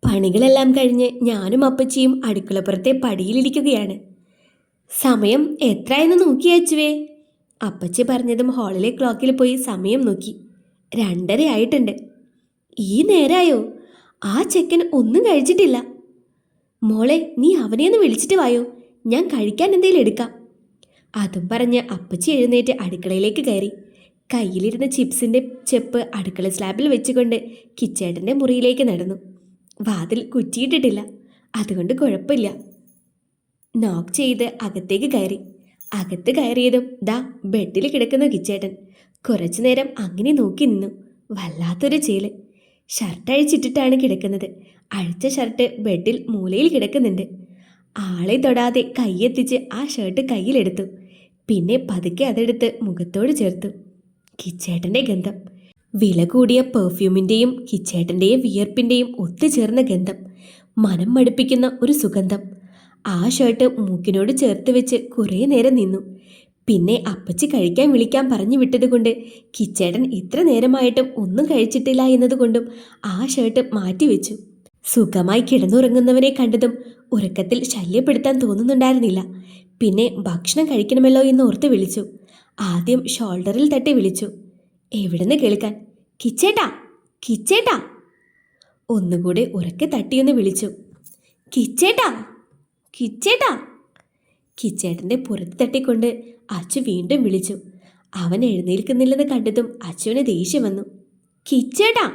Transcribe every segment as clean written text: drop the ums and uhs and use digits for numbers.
പണികളെല്ലാം കഴിഞ്ഞ് ഞാനും അപ്പച്ചിയും അടുക്കളപ്പുറത്തെ പടിയിലിരിക്കുകയാണ്. സമയം എത്രയെന്ന് നോക്കി അച്ചുവേ? അപ്പച്ചി പറഞ്ഞതും ഹാളിലെ ക്ലോക്കിൽ പോയി സമയം നോക്കി. 2:30 ആയിട്ടുണ്ട്. ഈ നേരായോ? ആ ചെക്കൻ ഒന്നും കഴിച്ചിട്ടില്ല. മോളെ, നീ അവനെ ഒന്ന് വിളിച്ചിട്ട് വായോ, ഞാൻ കഴിക്കാൻ എന്തെങ്കിലും എടുക്കാം. അതും പറഞ്ഞ് അപ്പച്ചി എഴുന്നേറ്റ് അടുക്കളയിലേക്ക് കയറി. കയ്യിലിരുന്ന ചിപ്സിൻ്റെ ചെപ്പ് അടുക്കള സ്ലാബിൽ വെച്ചുകൊണ്ട് കിച്ചേട്ടൻ്റെ മുറിയിലേക്ക് നടന്നു. വാതിൽ കുറ്റിയിട്ടിട്ടില്ല, അതുകൊണ്ട് കുഴപ്പമില്ല. നോക്ക് ചെയ്ത് അകത്തേക്ക് കയറി. അകത്ത് കയറിയതും ദാ ബെഡിൽ കിടക്കുന്ന കിച്ചേട്ടൻ. കുറച്ചു നേരം അങ്ങനെ നോക്കി നിന്നു. വല്ലാത്തൊരു ചേല്. ഷർട്ട് അഴിച്ചിട്ടിട്ടാണ് കിടക്കുന്നത്. അഴിച്ച ഷർട്ട് ബെഡിൽ മൂലയിൽ കിടക്കുന്നുണ്ട്. ആളെ തൊടാതെ കൈയെത്തിച്ച് ആ ഷർട്ട് കയ്യിലെടുത്തു. പിന്നെ പതുക്കെ അതെടുത്ത് മുഖത്തോട് ചേർത്തു. കിച്ചേട്ടൻ്റെ ഗന്ധം, വില കൂടിയ പെർഫ്യൂമിൻ്റെയും കിച്ചേട്ടൻ്റെയും വിയർപ്പിൻ്റെയും ഒത്തുചേർന്ന ഗന്ധം, മനം മടുപ്പിക്കുന്ന ഒരു സുഗന്ധം. ആ ഷർട്ട് മൂക്കിനോട് ചേർത്ത് വെച്ച് കുറേ നേരം നിന്നു. പിന്നെ അപ്പച്ചി കഴിക്കാൻ വിളിക്കാൻ പറഞ്ഞു വിട്ടതുകൊണ്ട് കിച്ചേട്ടൻ ഇത്ര നേരമായിട്ടും ഒന്നും കഴിച്ചിട്ടില്ല എന്നതുകൊണ്ടും ആ ഷർട്ട് മാറ്റിവെച്ചു. സുഖമായി കിടന്നുറങ്ങുന്നവനെ കണ്ടതും ഉറക്കത്തിൽ ശല്യപ്പെടുത്താൻ തോന്നുന്നുണ്ടായിരുന്നില്ല. പിന്നെ ഭക്ഷണം കഴിക്കണമല്ലോ എന്ന് ഓർത്ത് വിളിച്ചു. ആദ്യം ഷോൾഡറിൽ തട്ടി വിളിച്ചു. എവിടുന്ന് കേൾക്കാൻ? കിച്ചേട്ടാ, കിച്ചേട്ടാ. ഒന്നുകൂടെ ഉറക്കെ തട്ടിയൊന്ന് വിളിച്ചു. കിച്ചേട്ടാ, കിച്ചേട്ടാ. കിച്ചേട്ടൻ്റെ പുറത്ത് തട്ടിക്കൊണ്ട് അച്ചു വീണ്ടും വിളിച്ചു. അവൻ എഴുന്നേൽക്കുന്നില്ലെന്ന് കണ്ടതും അച്ചുവിന് ദേഷ്യം വന്നു. കിച്ചേട്ടാ.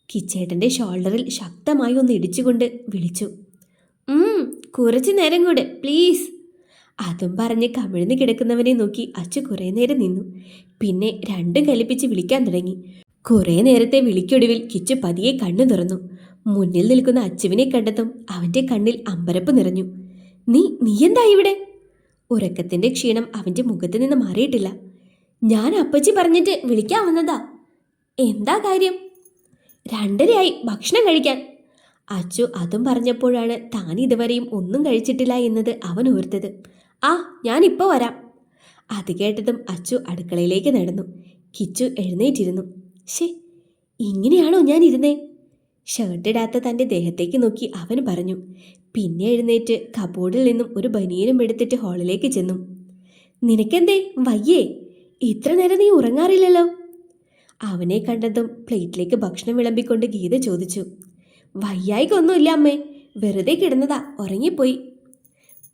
കിച്ചേട്ടൻ്റെ ഷോൾഡറിൽ ശക്തമായി ഒന്ന് ഇടിച്ചുകൊണ്ട് വിളിച്ചു. കുറച്ചു നേരം കൂടെ പ്ലീസ്. അതും പറഞ്ഞ് കമിഴ്ന്ന് കിടക്കുന്നവനെ നോക്കി അച്ചു കുറേ നേരം നിന്നു. പിന്നെ രണ്ടും കലിപ്പിച്ച് വിളിക്കാൻ തുടങ്ങി. കുറേ നേരത്തെ വിളിക്കൊടുവിൽ കിച്ചു പതിയെ കണ്ണു തുറന്നു. മുന്നിൽ നിൽക്കുന്ന അച്ചുവിനെ കണ്ടതും അവൻ്റെ കണ്ണിൽ അമ്പരപ്പ് നിറഞ്ഞു. നീ എന്താ ഇവിടെ? ഉറക്കത്തിൻ്റെ ക്ഷീണം അവൻ്റെ മുഖത്ത് നിന്ന് മാറിയിട്ടില്ല. ഞാൻ അപ്പച്ചി പറഞ്ഞിട്ട് വിളിക്കാൻ വന്നതാ. എന്താ കാര്യം? 2:30 ആയി, ഭക്ഷണം കഴിക്കാൻ. അച്ചു അതും പറഞ്ഞപ്പോഴാണ് താൻ ഇതുവരെയും ഒന്നും കഴിച്ചിട്ടില്ല എന്നത് അവൻ ഓർത്തത്. ഞാനിപ്പോൾ വരാം. അത് കേട്ടതും അച്ചു അടുക്കളയിലേക്ക് നടന്നു. കിച്ചു എഴുന്നേറ്റിരുന്നു. ഇങ്ങനെയാണോ ഞാൻ ഇരുന്നേ? ഷർട്ടിടാത്ത തൻ്റെ ദേഹത്തേക്ക് നോക്കി അവൻ പറഞ്ഞു. പിന്നെ എഴുന്നേറ്റ് കബോർഡിൽ നിന്നും ഒരു ബനിയനും എടുത്തിട്ട് ഹാളിലേക്ക് ചെന്നു. നിനക്കെന്തേ വയ്യേ? ഇത്ര നേരം നീ ഉറങ്ങാറില്ലല്ലോ. അവനെ കണ്ടതും പ്ലേറ്റിലേക്ക് ഭക്ഷണം വിളമ്പിക്കൊണ്ട് ഗീത ചോദിച്ചു. വയ്യായിക്കൊന്നുമില്ല അമ്മേ, വെറുതെ കിടന്നതാ, ഉറങ്ങിപ്പോയി.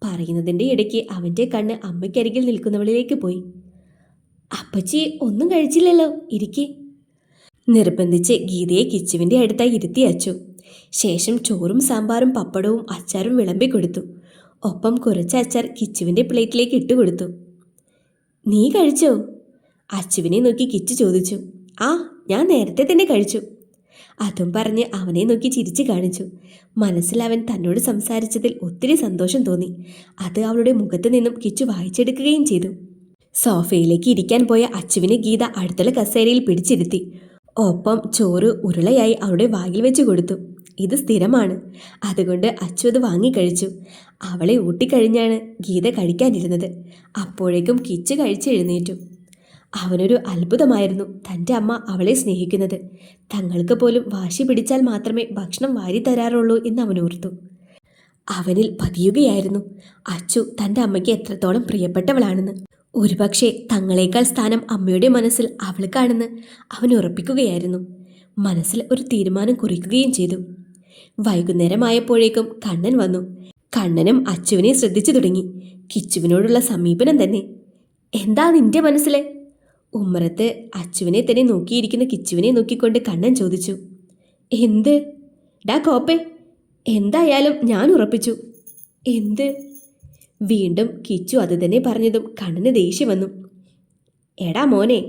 പറയുന്നതിൻ്റെ ഇടയ്ക്ക് അവൻ്റെ കണ്ണ് അമ്മയ്ക്കരികിൽ നിൽക്കുന്നവളിലേക്ക് പോയി. അപ്പച്ചി ഒന്നും കഴിച്ചില്ലല്ലോ, ഇരിക്കേ. നിർബന്ധിച്ച് ഗീതയെ കിച്ചുവിൻ്റെ അടുത്തായി ഇരുത്തി അച്ചു. ശേഷം ചോറും സാമ്പാറും പപ്പടവും അച്ചാറും വിളമ്പിക്കൊടുത്തു. ഒപ്പം കുറച്ച് അച്ചാർ കിച്ചുവിൻ്റെ പ്ലേറ്റിലേക്ക് ഇട്ടുകൊടുത്തു. നീ കഴിച്ചോ? അച്ചുവിനെ നോക്കി കിച്ചു ചോദിച്ചു. ഞാൻ നേരത്തെ തന്നെ കഴിച്ചു. അതും പറഞ്ഞ് അവനെ നോക്കി ചിരിച്ചു കാണിച്ചു. മനസ്സിൽ അവൻ തന്നോട് സംസാരിച്ചതിൽ ഒത്തിരി സന്തോഷം തോന്നി. അത് അവളുടെ മുഖത്ത് നിന്നും കിച്ചു വായിച്ചെടുക്കുകയും ചെയ്തു. സോഫയിലേക്ക് ഇരിക്കാൻ പോയ അച്ചുവിനെ ഗീത അടുത്തുള്ള കസേരയിൽ പിടിച്ചിരുത്തി. ഒപ്പം ചോറ് ഉരുളയായി അവളുടെ വായിൽ വെച്ച് കൊടുത്തു. ഇത് സ്ഥിരമാണ്, അതുകൊണ്ട് അച്ചു അത് വാങ്ങിക്കഴിച്ചു. അവളെ ഊട്ടിക്കഴിഞ്ഞാണ് ഗീത കഴിക്കാനിരുന്നത്. അപ്പോഴേക്കും കിച്ചു കഴിച്ച് എഴുന്നേറ്റു. അവനൊരു അത്ഭുതമായിരുന്നു തൻ്റെ അമ്മ അവളെ സ്നേഹിക്കുന്നത്. തങ്ങൾക്ക് പോലും വാശി പിടിച്ചാൽ മാത്രമേ ഭക്ഷണം വാരി തരാറുള്ളൂ എന്ന് അവൻ ഓർത്തു. അവനിൽ പതിയുകയായിരുന്നു അച്ചു തൻ്റെ അമ്മയ്ക്ക് എത്രത്തോളം പ്രിയപ്പെട്ടവളാണെന്ന്. ഒരുപക്ഷെ തങ്ങളേക്കാൾ സ്ഥാനം അമ്മയുടെ മനസ്സിൽ അവൾക്കാണെന്ന് അവൻ ഉറപ്പിക്കുകയായിരുന്നു. മനസ്സിൽ ഒരു തീരുമാനം കുറിക്കുകയും ചെയ്തു. വൈകുന്നേരമായപ്പോഴേക്കും കണ്ണൻ വന്നു. കണ്ണനും അച്ചുവിനെ ശ്രദ്ധിച്ചു തുടങ്ങി. കിച്ചുവിനോടുള്ള സമീപനം തന്നെ. എന്താ നിന്റെ മനസ്സിലെ? ഉമ്മറത്ത് അച്ചുവിനെ തന്നെ നോക്കിയിരിക്കുന്ന കിച്ചുവിനെ നോക്കിക്കൊണ്ട് കണ്ണൻ ചോദിച്ചു. എന്ത്? ഡാ കോപ്പേ, എന്തായാലും ഞാൻ ഉറപ്പിച്ചു. എന്ത്? വീണ്ടും കിച്ചു അത് തന്നെ പറഞ്ഞതും കണ്ണന് ദേഷ്യം വന്നു. എടാ മോനെ,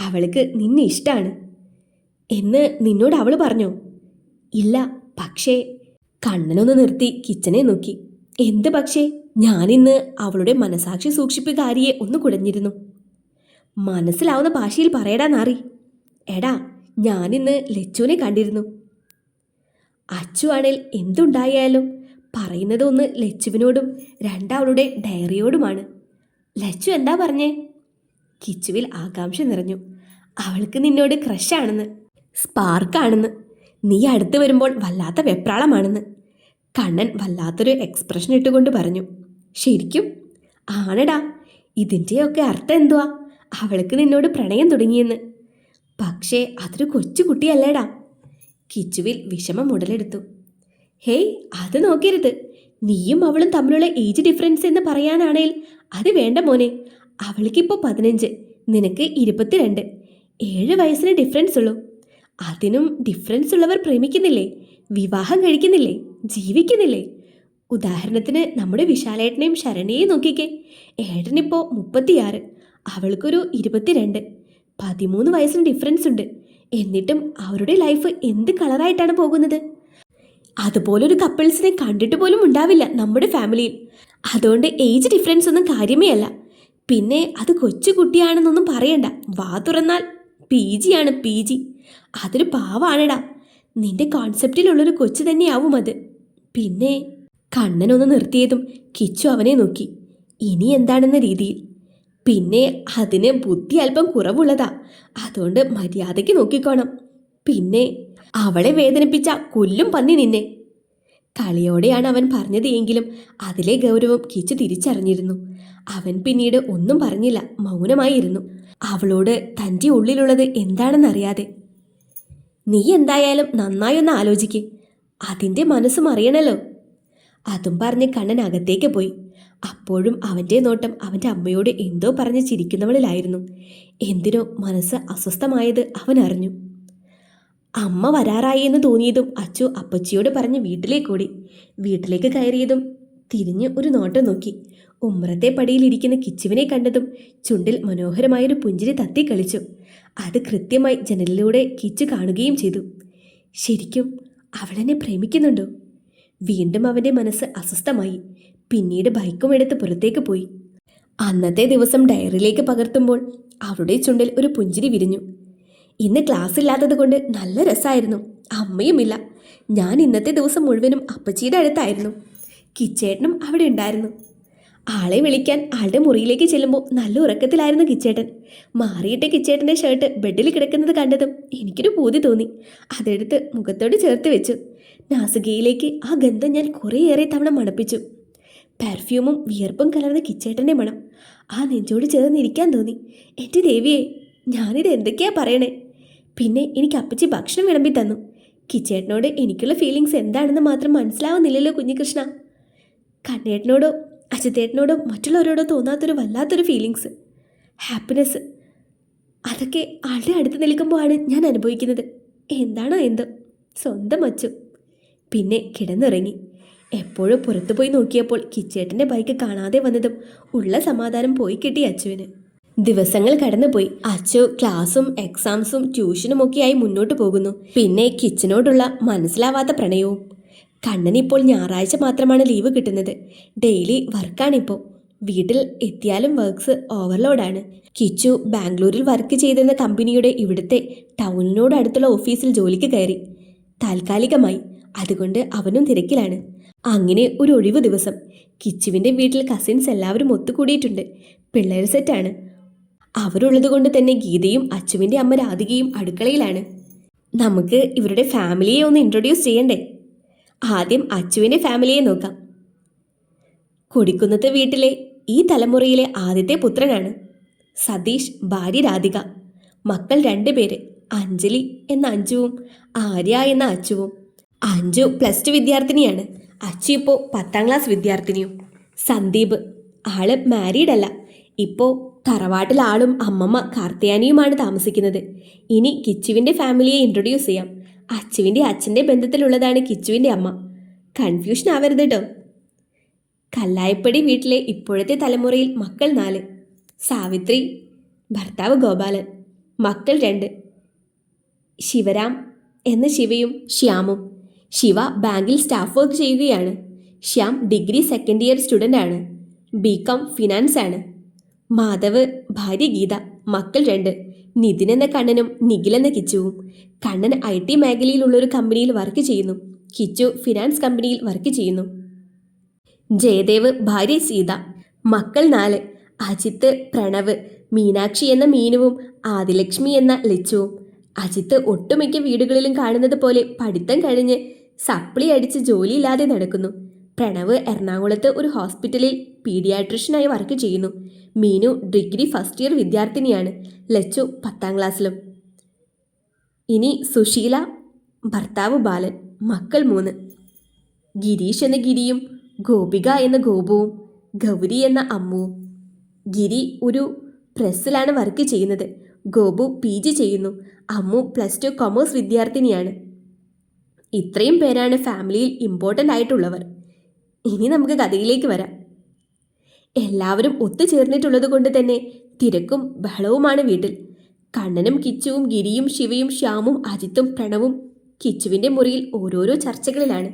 അവൾക്ക് നിന്നെ ഇഷ്ടാണ് എന്ന് നിന്നോട് അവൾ പറഞ്ഞോ? ഇല്ല, പക്ഷേ. കണ്ണനൊന്ന് നിർത്തി കിച്ചനെ നോക്കി. എന്ത് പക്ഷേ? ഞാനിന്ന് അവളുടെ മനസാക്ഷി സൂക്ഷിപ്പുകാരിയെ ഒന്ന് കുടഞ്ഞിരുന്നു. മനസ്സിലാവുന്ന ഭാഷയിൽ പറയടാ നാറി. എടാ, ഞാനിന്ന് ലച്ചുവിനെ കണ്ടിരുന്നു. അച്ചു ആണേൽ എന്തുണ്ടായാലും പറയുന്നത് ഒന്ന് ലച്ചുവിനോടും രണ്ടവളുടെ ഡയറിയോടുമാണ്. ലച്ചു എന്താ പറഞ്ഞേ? കിച്ചുവിൽ ആകാംക്ഷ നിറഞ്ഞു. അവൾക്ക് നിന്നോട് ക്രഷാണെന്ന്, സ്പാർക്കാണെന്ന്. നീ അടുത്ത് വരുമ്പോൾ വല്ലാത്ത വെപ്രാളമാണെന്ന്. കണ്ണൻ വല്ലാത്തൊരു എക്സ്പ്രഷൻ ഇട്ടുകൊണ്ട് പറഞ്ഞു. ശരിക്കും? ആണടാ. ഇതിൻ്റെയൊക്കെ അർത്ഥം എന്തുവാ? അവൾക്ക് നിന്നോട് പ്രണയം തുടങ്ങിയെന്ന്. പക്ഷേ അതൊരു കൊച്ചു കുട്ടിയല്ലേടാ. കിച്ചുവിൽ വിഷമം ഉടലെടുത്തു. ഹേയ്, അത് നോക്കരുത്. നീയും അവളും തമ്മിലുള്ള ഏജ് ഡിഫറൻസ് എന്ന് പറയാനാണേൽ അത് വേണ്ട മോനെ. അവൾക്കിപ്പോൾ 15, നിനക്ക് 22. 7 വയസ്സിന് ഡിഫറൻസ് ഉള്ളൂ. അതിനും ഡിഫറൻസ് ഉള്ളവർ പ്രേമിക്കുന്നില്ലേ, വിവാഹം കഴിക്കുന്നില്ലേ, ജീവിക്കുന്നില്ലേ? ഉദാഹരണത്തിന് നമ്മുടെ വിശാലേട്ടനെയും ശരണ്യയും നോക്കിക്കേ. ഏട്ടനിപ്പോൾ 36, അവൾക്കൊരു 22. 13 വയസ്സിന് ഡിഫറൻസ് ഉണ്ട്. എന്നിട്ടും അവരുടെ ലൈഫ് എന്ത് കളറായിട്ടാണ് പോകുന്നത്? അതുപോലൊരു കപ്പിൾസിനെ കണ്ടിട്ട് പോലും ഉണ്ടാവില്ല നമ്മുടെ ഫാമിലിയിൽ. അതുകൊണ്ട് ഏജ് ഡിഫറൻസ് ഒന്നും കാര്യമേ അല്ല. പിന്നെ അത് കൊച്ചു കുട്ടിയാണെന്നൊന്നും പറയണ്ട. വാ തുറന്നാൽ PG ആണ്, PG. അതൊരു പാവാണെടാ. നിന്റെ കോൺസെപ്റ്റിലുള്ളൊരു കൊച്ചു തന്നെയാവും അത്. പിന്നെ കണ്ണനൊന്ന് നിർത്തിയതും കിച്ചു അവനെ നോക്കി. ഇനി എന്താണെന്ന രീതിയിൽ. പിന്നെ അതിന് ബുദ്ധി അല്പം കുറവുള്ളതാ. അതുകൊണ്ട് മര്യാദയ്ക്ക് നോക്കിക്കോണം. പിന്നെ അവളെ വേദനിപ്പിച്ച കൊല്ലും പന്നി നിന്നെ. കളിയോടെയാണ് അവൻ പറഞ്ഞത് എങ്കിലും അതിലെ ഗൗരവം കിച്ചു തിരിച്ചറിഞ്ഞിരുന്നു. അവൻ പിന്നീട് ഒന്നും പറഞ്ഞില്ല, മൗനമായിരുന്നു. അവളോട് തൻ്റെ ഉള്ളിലുള്ളത് എന്താണെന്നറിയാതെ. നീ എന്തായാലും നന്നായൊന്ന് ആലോചിക്ക്. അതിൻ്റെ മനസ്സും അറിയണല്ലോ. അതും പറഞ്ഞ് കണ്ണൻ അകത്തേക്ക് പോയി. അപ്പോഴും അവൻ്റെ നോട്ടം അവൻ്റെ അമ്മയോട് എന്തോ പറഞ്ഞ് ചിരിക്കുന്നവളിലായിരുന്നു. എന്തിനോ മനസ്സ് അസ്വസ്ഥമായത് അവൻ അറിഞ്ഞു. അമ്മ വരാറായി എന്ന് തോന്നിയതും അച്ചു അപ്പച്ചിയോട് പറഞ്ഞ് വീട്ടിലേക്കോടി. വീട്ടിലേക്ക് കയറിയതും തിരിഞ്ഞ് ഒരു നോട്ടം നോക്കി. ഉമ്മറത്തെ പടിയിലിരിക്കുന്ന കിച്ചുവിനെ കണ്ടതും ചുണ്ടിൽ മനോഹരമായൊരു പുഞ്ചിരി തത്തിക്കളിച്ചു. അത് കൃത്യമായി ജനലിലൂടെ കിച്ചു കാണുകയും ചെയ്തു. ശരിക്കും അവളെന്നെ പ്രേമിക്കുന്നുണ്ടോ? വീണ്ടും അവൻ്റെ മനസ്സ് അസ്വസ്ഥമായി. പിന്നീട് ബൈക്കും എടുത്ത് പുറത്തേക്ക് പോയി. അന്നത്തെ ദിവസം ഡയറിയിലേക്ക് പകർത്തുമ്പോൾ അവളുടെ ചുണ്ടിൽ ഒരു പുഞ്ചിരി വിരിഞ്ഞു. ഇന്ന് ക്ലാസ് ഇല്ലാത്തത് കൊണ്ട് നല്ല രസമായിരുന്നു. അമ്മയുമില്ല. ഞാൻ ഇന്നത്തെ ദിവസം മുഴുവനും അപ്പച്ചിയുടെ അടുത്തായിരുന്നു. കിച്ചേട്ടനും അവിടെ ഉണ്ടായിരുന്നു. ആളെ വിളിക്കാൻ ആളുടെ മുറിയിലേക്ക് ചെല്ലുമ്പോൾ നല്ല ഉറക്കത്തിലായിരുന്നു കിച്ചേട്ടൻ. മാറിയിട്ട കിച്ചേട്ടൻ്റെ ഷർട്ട് ബെഡിൽ കിടക്കുന്നത് കണ്ടതും എനിക്കൊരു പൂതി തോന്നി. അതെടുത്ത് മുഖത്തോട് ചേർത്ത് വെച്ചു. നാസികയിലേക്ക് ആ ഗന്ധം ഞാൻ കുറേയേറെ തവണ മണപ്പിച്ചു. പെർഫ്യൂമും വിയർപ്പും കലർന്ന കിച്ചേട്ടൻ്റെ മണം ആ നെഞ്ചോട് ചേർന്നിരിക്കാൻ തോന്നി. എൻ്റെ ദേവിയെ, ഞാനിത് എന്തൊക്കെയാ പറയണേ? പിന്നെ എനിക്ക് അപ്പച്ചി ഭക്ഷണം വിളമ്പി തന്നു. കിച്ചേട്ടനോട് എനിക്കുള്ള ഫീലിങ്സ് എന്താണെന്ന് മാത്രം മനസ്സിലാവുന്നില്ലല്ലോ കുഞ്ഞികൃഷ്ണ. കണ്ണേട്ടനോടോ അച്ഛത്തേട്ടനോടോ മറ്റുള്ളവരോടോ തോന്നാത്തൊരു വല്ലാത്തൊരു ഫീലിങ്സ്, ഹാപ്പിനെസ്, അതൊക്കെ ആളുടെ അടുത്ത് നിൽക്കുമ്പോഴാണ് ഞാൻ അനുഭവിക്കുന്നത്. എന്താണോ എന്തോ, സ്വന്തം അച്ചു. പിന്നെ കിടന്നിറങ്ങി. എപ്പോഴും പുറത്തു പോയി നോക്കിയപ്പോൾ കിച്ചേട്ടൻ്റെ ബൈക്ക് കാണാതെ വന്നതും ഉള്ള സമാധാനം പോയി കിട്ടി അച്ചുവിന്. ദിവസങ്ങൾ കടന്നുപോയി. അച്ചു ക്ലാസും എക്സാംസും ട്യൂഷനുമൊക്കെയായി മുന്നോട്ട് പോകുന്നു. പിന്നെ കിച്ചനോടുള്ള മനസ്സിലാവാത്ത പ്രണയവും. കണ്ണനിപ്പോൾ ഞായറാഴ്ച മാത്രമാണ് ലീവ് കിട്ടുന്നത്. ഡെയിലി വർക്കാണിപ്പോൾ. വീട്ടിൽ എത്തിയാലും വർക്ക്സ് ഓവർലോഡാണ്. കിച്ചു ബാംഗ്ലൂരിൽ വർക്ക് ചെയ്തിരുന്ന കമ്പനിയുടെ ഇവിടുത്തെ ടൗണിനോട് അടുത്തുള്ള ഓഫീസിൽ ജോലിക്ക് കയറി, താൽക്കാലികമായി. അതുകൊണ്ട് അവനും തിരക്കിലാണ്. അങ്ങനെ ഒരു ഒഴിവ് ദിവസം കിച്ചുവിൻ്റെ വീട്ടിൽ കസിൻസ് എല്ലാവരും ഒത്തുകൂടിയിട്ടുണ്ട്. പിള്ളേർ സെറ്റാണ്. അവരുള്ളത് കൊണ്ട് തന്നെ ഗീതയും അച്ചുവിൻ്റെ അമ്മ രാധികയും അടുക്കളയിലാണ്. നമുക്ക് ഇവരുടെ ഫാമിലിയെ ഒന്ന് ഇൻട്രൊഡ്യൂസ് ചെയ്യണ്ടേ? ആദ്യം അച്ചുവിൻ്റെ ഫാമിലിയെ നോക്കാം. കൊടിക്കുന്നത്ത് വീട്ടിലെ ഈ തലമുറയിലെ ആദ്യത്തെ പുത്രനാണ് സതീഷ്. ഭാര്യ രാധിക. മക്കൾ 2 പേര്, അഞ്ജലി എന്ന അഞ്ജുവും ആര്യ എന്ന അച്ചുവും. അഞ്ജു +2 വിദ്യാർത്ഥിനിയാണ്. അച്ചു ഇപ്പോൾ 10ാം ക്ലാസ് വിദ്യാർത്ഥിനിയും. സന്ദീപ് ആള് മാരീഡ് അല്ല. ഇപ്പോൾ തറവാട്ടിൽ ആളും അമ്മമ്മ കാർത്തിയാനിയുമാണ് താമസിക്കുന്നത്. ഇനി കിച്ചുവിൻ്റെ ഫാമിലിയെ ഇൻട്രൊഡ്യൂസ് ചെയ്യാം. അച്ചുവിൻ്റെ അച്ഛൻ്റെ ബന്ധത്തിലുള്ളതാണ് കിച്ചുവിൻ്റെ അമ്മ. കൺഫ്യൂഷൻ ആവരുത് കേട്ടോ. കല്ലായപ്പടി വീട്ടിലെ ഇപ്പോഴത്തെ തലമുറയിൽ മക്കൾ 4. സാവിത്രി, ഭർത്താവ് ഗോപാലൻ. മക്കൾ 2, ശിവരാം എന്ന ശിവയും ശ്യാമും. ശിവ ബാങ്കിൽ സ്റ്റാഫ് വർക്ക് ചെയ്യുകയാണ്. Shyam degree 2nd year student ആണ്. BCom ഫിനാൻസ് ആണ്. മാധവ്, ഭാര്യ ഗീത. മക്കൾ 2, നിതിൻ എന്ന കണ്ണനും നിഖിൽ എന്ന കിച്ചുവും. കണ്ണൻ IT മേഖലയിലുള്ളൊരു കമ്പനിയിൽ വർക്ക് ചെയ്യുന്നു. കിച്ചു ഫിനാൻസ് കമ്പനിയിൽ വർക്ക് ചെയ്യുന്നു. ജയദേവ്, ഭാര്യ സീത. മക്കൾ 4, അജിത്ത്, പ്രണവ്, മീനാക്ഷി എന്ന മീനുവും ആദിലക്ഷ്മി എന്ന ലച്ചുവും. അജിത്ത് ഒട്ടുമിക്ക വീടുകളിലും കാണുന്നത് പോലെ പഠിത്തം കഴിഞ്ഞ് സപ്ലി അടിച്ച് ജോലിയില്ലാതെ നടക്കുന്നു. പ്രണവ് എറണാകുളത്ത് ഒരു ഹോസ്പിറ്റലിൽ പീഡിയാട്രിഷ്യനായി വർക്ക് ചെയ്യുന്നു. മീനു ഡിഗ്രി ഫസ്റ്റ് ഇയർ വിദ്യാർത്ഥിനിയാണ്. ലച്ചു 10ാം ക്ലാസ്സിലും. ഇനി സുശീല, ഭർത്താവ് ബാലൻ, മക്കൾ 3. ഗിരീഷ് എന്ന ഗിരിയും ഗോപിക എന്ന ഗോപുവും ഗൗരി എന്ന അമ്മുവും. ഗിരി ഒരു പ്രസ്സിലാണ് വർക്ക് ചെയ്യുന്നത്. ഗോപു PG ചെയ്യുന്നു. അമ്മു +2 കൊമേഴ്സ് വിദ്യാർത്ഥിനിയാണ്. ഇത്രയും പേരാണ് ഫാമിലിയിൽ ഇമ്പോർട്ടൻ്റ് ആയിട്ടുള്ളവർ. ഇനി നമുക്ക് കഥയിലേക്ക് വരാം. എല്ലാവരും ഒത്തുചേർന്നിട്ടുള്ളത് കൊണ്ട് തന്നെ തിരക്കും ബഹളവുമാണ് വീട്ടിൽ. കണ്ണനും കിച്ചുവും ഗിരിയും ശിവയും ശ്യാമും അജിത്തും പ്രണവും കിച്ചുവിൻ്റെ മുറിയിൽ ഓരോരോ ചർച്ചകളിലാണ്.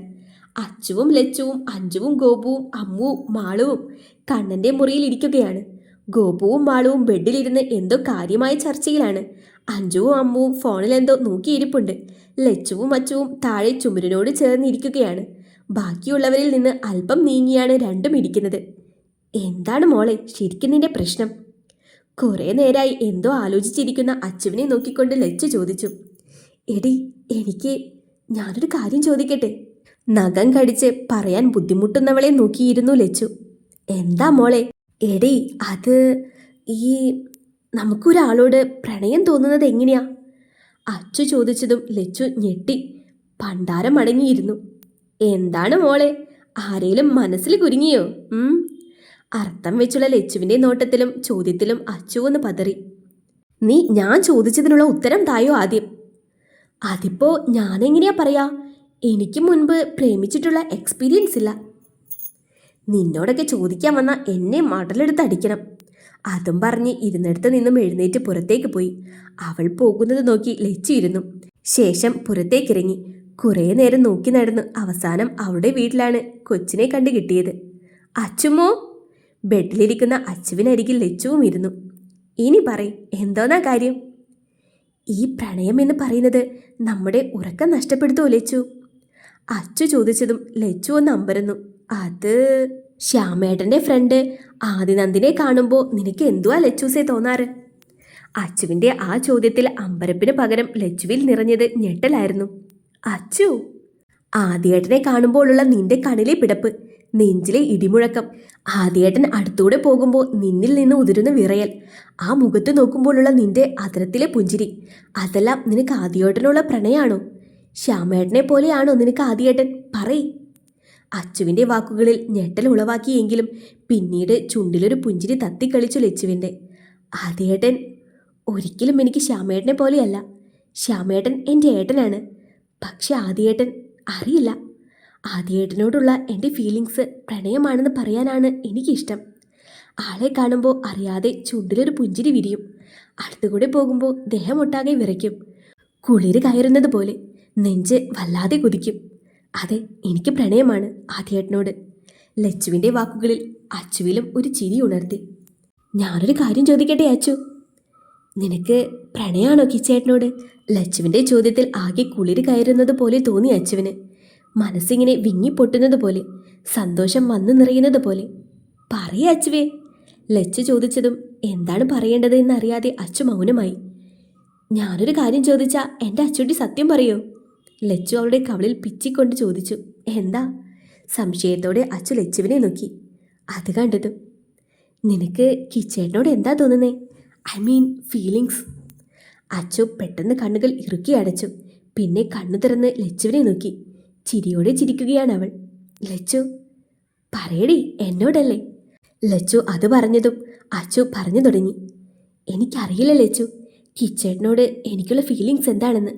അച്ചുവും ലച്ചുവും അഞ്ജുവും ഗോപുവും അമ്മുവും മാളുവും കണ്ണൻ്റെ മുറിയിൽ ഇരിക്കുകയാണ്. ഗോപുവും മാളുവും ബെഡിലിരുന്ന് എന്തോ കാര്യമായ ചർച്ചയിലാണ്. അഞ്ജുവും അമ്മുവും ഫോണിൽ എന്തോ നോക്കിയിരിപ്പുണ്ട്. ലച്ചുവും അച്ചുവും താഴെ ചുമരിനോട് ചേർന്നിരിക്കുകയാണ്. ബാക്കിയുള്ളവരിൽ നിന്ന് അല്പം നീങ്ങിയാണ് രണ്ടും ഇരിക്കുന്നത്. എന്താണ് മോളെ ശരിക്കും നിന്റെ പ്രശ്നം? കുറേ നേരമായി എന്തോ ആലോചിച്ചിരിക്കുന്ന അച്ചുവിനെ നോക്കിക്കൊണ്ട് ലച്ചു ചോദിച്ചു. എടി ഞാനൊരു കാര്യം ചോദിക്കട്ടെ? നഖം കടിച്ച് പറയാൻ ബുദ്ധിമുട്ടുന്നവളെ നോക്കിയിരുന്നു ലച്ചു. എന്താ മോളെ? എടി അത് നമുക്കൊരാളോട് പ്രണയം തോന്നുന്നത് എങ്ങനെയാ? അച്ചു ചോദിച്ചതും ലച്ചു ഞെട്ടി പണ്ടാരം അടങ്ങിയിരുന്നു. എന്താണ് മോളെ, ആരേലും മനസ്സിൽ കുരുങ്ങിയോ? അർത്ഥം വെച്ചുള്ള ലച്ചുവിൻ്റെ നോട്ടത്തിലും ചോദ്യത്തിലും അച്ചു ഒന്ന് പതറി. നീ ഞാൻ ചോദിച്ചതിനുള്ള ഉത്തരം തായോ ആദ്യം. അതിപ്പോ ഞാനെങ്ങനെയാ പറയാ? എനിക്ക് മുൻപ് പ്രേമിച്ചിട്ടുള്ള എക്സ്പീരിയൻസ് ഇല്ല. നിന്നോടൊക്കെ ചോദിക്കാൻ വന്ന എന്നെ മടലെടുത്ത് അടിക്കണം. അതും പറഞ്ഞ് ഇരുന്നിടത്ത് നിന്നും എഴുന്നേറ്റ് പുറത്തേക്ക് പോയി. അവൾ പോകുന്നത് നോക്കി ലച്ചിരുന്നു. ശേഷം പുറത്തേക്കിറങ്ങി. കുറേ നേരം നോക്കി നടന്നു അവസാനം അവളുടെ വീട്ടിലാണ് കൊച്ചിനെ കണ്ടു കിട്ടിയത്. അച്ചുമോ? ബെഡിലിരിക്കുന്ന അച്ചുവിനരികിൽ ലച്ചുവും ഇരുന്നു. ഇനി പറയ്, എന്തോന്നാ കാര്യം? ഈ പ്രണയം എന്ന് പറയുന്നത് നമ്മുടെ ഉറക്കം നഷ്ടപ്പെടുത്തുമോ ലച്ചു? അച്ചു ചോദിച്ചതും ലച്ചു ഒന്ന് അമ്പരന്നു. അത് ശ്യാമേട്ടൻ്റെ ഫ്രണ്ട് ആദിനന്ദിനെ കാണുമ്പോൾ നിനക്ക് എന്തുവാ ലച്ചൂസേ തോന്നാറ്? അച്ചുവിൻ്റെ ആ ചോദ്യത്തിൽ അമ്പരപ്പിന് പകരം ലച്ചുവിൽ നിറഞ്ഞത് ഞെട്ടലായിരുന്നു. അച്ചു, ആദിയേട്ടനെ കാണുമ്പോഴുള്ള നിന്റെ കണ്ണിലെ പിടപ്പ്, നെഞ്ചിലെ ഇടിമുഴക്കം, ആദിയേട്ടൻ അടുത്തൂടെ പോകുമ്പോൾ നിന്നിൽ നിന്ന് ഉതിരുന്ന വിറയൽ, ആ മുഖത്ത് നോക്കുമ്പോഴുള്ള നിന്റെ അതരത്തിലെ പുഞ്ചിരി, അതെല്ലാം നിനക്ക് ആദിയേട്ടനുള്ള പ്രണയാണോ? ശ്യാമേട്ടനെ പോലെയാണോ നിനക്ക് ആദിയേട്ടൻ? പറയ്. അച്ചുവിൻ്റെ വാക്കുകളിൽ ഞെട്ടൽ ഉളവാക്കിയെങ്കിലും പിന്നീട് ചുണ്ടിലൊരു പുഞ്ചിരി തത്തിക്കളിച്ചു ലച്ചുവിൻ്റെ. ആദിയേട്ടൻ ഒരിക്കലും എനിക്ക് ശ്യാമേട്ടനെ പോലെയല്ല. ശ്യാമേട്ടൻ എൻ്റെ ഏട്ടനാണ്. പക്ഷെ ആദിയേട്ടൻ അറിയില്ല. ആദിയേട്ടനോടുള്ള എൻ്റെ ഫീലിങ്സ് പ്രണയമാണെന്ന് പറയാനാണ് എനിക്കിഷ്ടം. ആളെ കാണുമ്പോൾ അറിയാതെ ചുണ്ടിലൊരു പുഞ്ചിരി വിരിയും. അടുത്തുകൂടെ പോകുമ്പോൾ ദേഹമൊട്ടാകെ വിറയ്ക്കും. കുളിര് കയറുന്നത് പോലെ നെഞ്ച് വല്ലാതെ കുതിക്കും. അതെ, എനിക്ക് പ്രണയമാണ് ആദിയേട്ടനോട്. ലച്ചുവിൻ്റെ വാക്കുകളിൽ അച്ചുവിലും ഒരു ചിരി ഉണർത്തി. ഞാനൊരു കാര്യം ചോദിക്കട്ടെ അച്ചു? നിനക്ക് പ്രണയമാണോ കിച്ചേട്ടനോട്? ലച്ചുവിൻ്റെ ചോദ്യത്തിൽ ആകെ കുളിര് കയറുന്നത് പോലെ തോന്നി അച്ചുവിന്. മനസ്സിങ്ങനെ വിങ്ങിപ്പൊട്ടുന്നത് പോലെ, സന്തോഷം വന്നു നിറയുന്നത് പോലെ. പറയേ അച്ചുവേ. ലച്ചു ചോദിച്ചതും എന്താണ് പറയേണ്ടത് എന്നറിയാതെ അച്ചു മൗനമായി. ഞാനൊരു കാര്യം ചോദിച്ചാൽ എൻ്റെ അച്ചുട്ടി സത്യം പറയോ? ലച്ചു അവളുടെ കവളിൽ പിച്ചിക്കൊണ്ട് ചോദിച്ചു. എന്താ? സംശയത്തോടെ അച്ചു ലച്ചുവിനെ നോക്കി. അത് കണ്ടതും. നിനക്ക് കിച്ചേട്ടനോട് എന്താ തോന്നുന്നേ? I mean feelings. അച്ചു പെട്ടെന്ന് കണ്ണുകൾ ഇറുക്കി അടച്ചു. പിന്നെ കണ്ണു തുറന്ന് ലച്ചുവിനെ നോക്കി. ചിരിയോടെ ചിരിക്കുകയാണ് അവൾ. ലച്ചു, പറയടി, എന്നോടല്ലേ? ലച്ചു അത് പറഞ്ഞതും അച്ചു പറഞ്ഞു തുടങ്ങി. എനിക്കറിയില്ല ലച്ചു, കിച്ചേട്ടനോട് എനിക്കുള്ള ഫീലിങ്സ് എന്താണെന്ന്.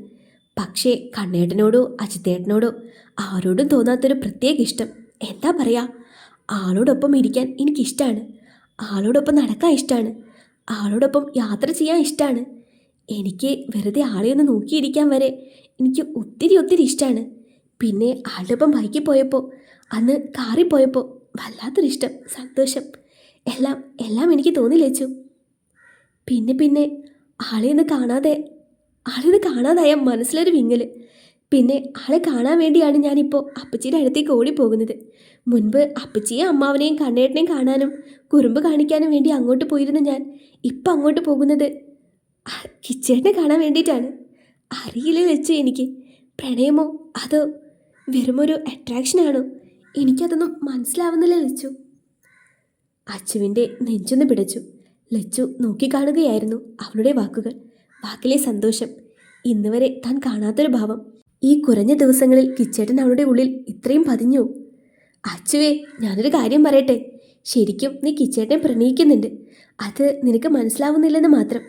പക്ഷേ കണ്ണേട്ടനോടോ അജിത്തേട്ടനോടോ ആരോടും തോന്നാത്തൊരു പ്രത്യേക ഇഷ്ടം. എന്താ പറയാ, ആളോടൊപ്പം ഇരിക്കാൻ എനിക്കിഷ്ടമാണ്. ആളോടൊപ്പം നടക്കാൻ ഇഷ്ടമാണ്. ആളോടൊപ്പം യാത്ര ചെയ്യാൻ ഇഷ്ടമാണ്. എനിക്ക് വെറുതെ ആളെ ഒന്ന് നോക്കിയിരിക്കാൻ വരെ എനിക്ക് ഒത്തിരി ഇഷ്ടമാണ്. പിന്നെ ആളുടെ ഒപ്പം ബൈക്കിൽ പോയപ്പോൾ, അന്ന് കാറിൽ പോയപ്പോൾ വല്ലാത്തൊരിഷ്ടം, സന്തോഷം, എല്ലാം എനിക്ക് തോന്നില്ലേച്ചു. പിന്നെ ആളെയൊന്ന് കാണാതായ മനസ്സിലൊരു വിങ്ങൽ. പിന്നെ ആളെ കാണാൻ വേണ്ടിയാണ് ഞാനിപ്പോൾ അപ്പച്ചിയുടെ അടുത്തേക്ക് ഓടിപ്പോകുന്നത്. മുൻപ് അപ്പച്ചിയെയും അമ്മാവനെയും കണ്ണേട്ടനെയും കാണാനും കുറുമ്പ് കാണിക്കാനും വേണ്ടി അങ്ങോട്ട് പോയിരുന്ന ഞാൻ ഇപ്പം അങ്ങോട്ട് പോകുന്നത് കിച്ചേട്ടനെ കാണാൻ വേണ്ടിയിട്ടാണ്. അറിയില്ല ലച്ചു, എനിക്ക് പ്രണയമോ അതോ വെറുമൊരു അട്രാക്ഷനാണോ? എനിക്കതൊന്നും മനസ്സിലാവുന്നില്ല ലച്ചു. അച്ചുവിൻ്റെ നെഞ്ചൊന്ന് പിടച്ചു. ലച്ചു നോക്കിക്കാണുകയായിരുന്നു അവളുടെ വാക്കുകൾ. വാക്കിലെ സന്തോഷം, ഇന്ന് വരെ താൻ കാണാത്തൊരു ഭാവം. ഈ കുറഞ്ഞ ദിവസങ്ങളിൽ കിച്ചേട്ടൻ അവളുടെ ഉള്ളിൽ ഇത്രയും പതിഞ്ഞു. അച്ചുവേ, ഞാനൊരു കാര്യം പറയട്ടെ. ശരിക്കും നീ കിച്ചേട്ടനെ പ്രണയിക്കുന്നുണ്ട്. അത് നിനക്ക് മനസ്സിലാവുന്നില്ലെന്ന് മാത്രം.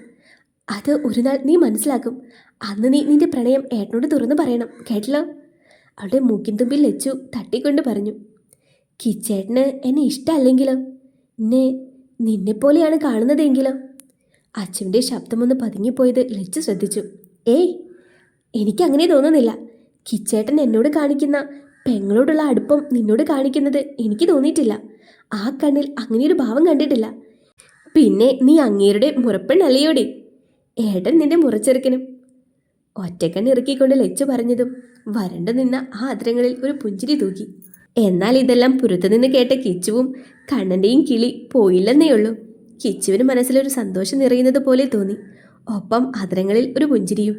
അത് ഒരു നാൾ നീ മനസ്സിലാക്കും. അന്ന് നീ നിന്റെ പ്രണയം ഏട്ടനോട് തുറന്നു പറയണം, കേട്ടല്ലോ? അവളുടെ മൂക്കിൻ തുമ്പിൽ ലച്ചു തട്ടിക്കൊണ്ട് പറഞ്ഞു. കിച്ചേട്ടന് എന്നെ ഇഷ്ടമല്ലെങ്കിലോ? എന്നെ നിന്നെപ്പോലെയാണ് കാണുന്നതെങ്കിലോ? അച്ചുവിൻ്റെ ശബ്ദമൊന്ന് പതുങ്ങിപ്പോയത് ലച്ചു ശ്രദ്ധിച്ചു. ഏയ്, എനിക്കങ്ങനെ തോന്നുന്നില്ല. കിച്ചേട്ടൻ എന്നോട് കാണിക്കുന്ന പെങ്ങളോടുള്ള അടുപ്പം നിന്നോട് കാണിക്കുന്നത് എനിക്ക് തോന്നിയിട്ടില്ല. ആ കണ്ണിൽ അങ്ങനെയൊരു ഭാവം കണ്ടിട്ടില്ല. പിന്നെ നീ അങ്ങേരുടെ മുറപ്പെണ്ണല്ലയോടി. ഏട്ടൻ നിന്റെ മുറച്ചെറുക്കനും. ഒറ്റക്കണ്ണിറുക്കിക്കൊണ്ട് ലച്ചു പറഞ്ഞതും വരണ്ടു നിന്ന ആ അധരങ്ങളിൽ ഒരു പുഞ്ചിരി തൂക്കി. എന്നാൽ ഇതെല്ലാം പുറത്തുനിന്ന് കേട്ട കിച്ചുവും കണ്ണൻ്റെയും കിളി പോയില്ലെന്നേയുള്ളൂ. കിച്ചുവിന് മനസ്സിലൊരു സന്തോഷം നിറയുന്നത് പോലെ തോന്നി. ഒപ്പം അധരങ്ങളിൽ ഒരു പുഞ്ചിരിയും.